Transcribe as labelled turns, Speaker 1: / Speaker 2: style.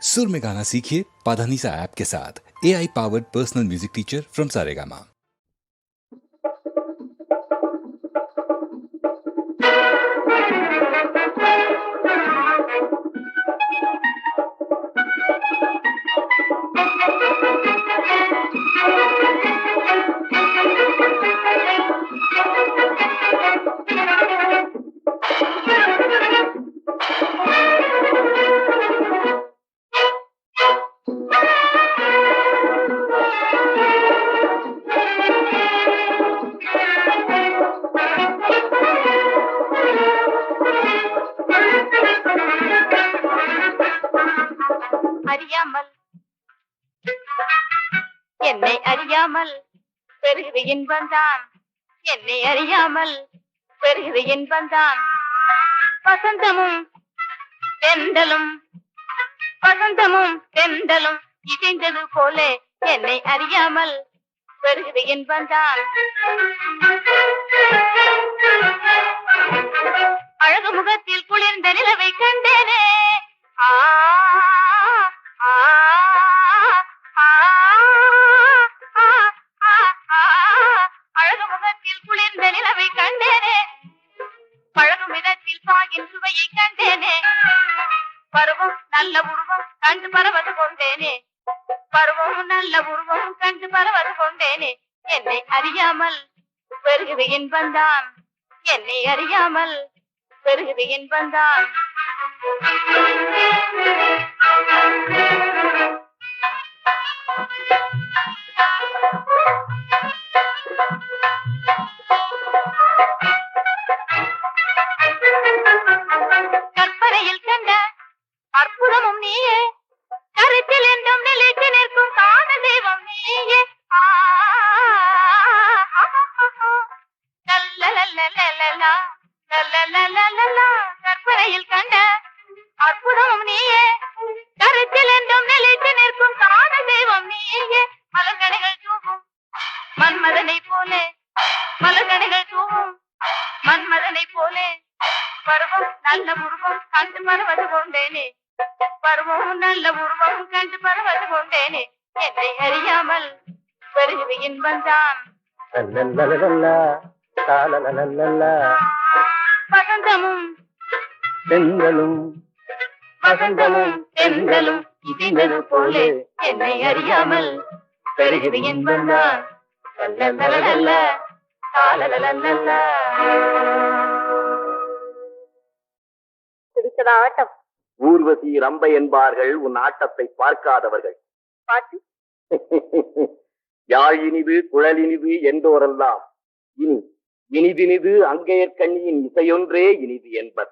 Speaker 1: सुर में गाना सीखिए पाधानीसा ऐप के साथ। AI powered personal music teacher from Saregama.
Speaker 2: அறியாமல் என்னை அறியாமல் பெறுகிற இன்பந்தான், என்னை அறியாமல் பெறுகிற இன்பந்தான். வசந்தமும் தெண்டலும் வசந்தமும் தெண்டலும் இசைந்தது போல என்னை அறியாமல் பெறுகிற இன்பந்தான். அழகு முகத்தில் குளிர்ந்த நிலவை கண்டேனே, ஆ ஆ அழகு முகத்தில் குளிர்ந்த நிலவை கண்டேனே, பழகும் விதத்தில் பாகின் சுவையை கண்டேனே. பருவம் நல்ல உருவம் கண்டு பரவது கொண்டேனே, பருவம் நல்ல உருவம் கண்டு பரவது கொண்டேனே. என்னை அறியாமல் பெறுகிற இன்பந்தான், என்னை அறியாமல் பெறுகிற இன்பந்தான். கற்பனையில் கண்ட அற்புதமும் நீயே, கருத்தில் என்றும் நிலைத்து நிற்கும் காண தெய்வம் நீயே. கற்பனையில் கண்ட அற்புதமும் நீயே, கருத்தில் என்றும் நிலைத்து நிற்கும் காண தெய்வம் நீயே. மலர்கணிகள் தூவும் மன்மதனை போலே, மலர்கணிகள் தூவும் மன்மதனை போலே. பருவம் நல்ல உருவம் கண்டு பரவது கொண்டேனே, பருவம் நல்ல உருவம் கண்டு பரவது கொண்டேனே. என்னை அறியாமல் பெறுகிற இன்பந்தான். வசந்தமும்
Speaker 3: தென்றலும்
Speaker 2: வசந்தமும் தென்றலும் இசைந்தது போலே என்னை அறியாமல் பெறுகிற இன்பந்தான். பிடிச்சதா ஆட்டம்?
Speaker 3: ஊர்வசி ரம்பை என்பார்கள் உன் ஆட்டத்தை பார்க்காதவர்கள்.
Speaker 2: பாட்டு
Speaker 3: யாழ் இனிது குழல் இனிது என்போரெல்லாம் இனி இனிதினிது அங்கையற்கண்ணியின் இசையொன்றே இனிது என்பர்.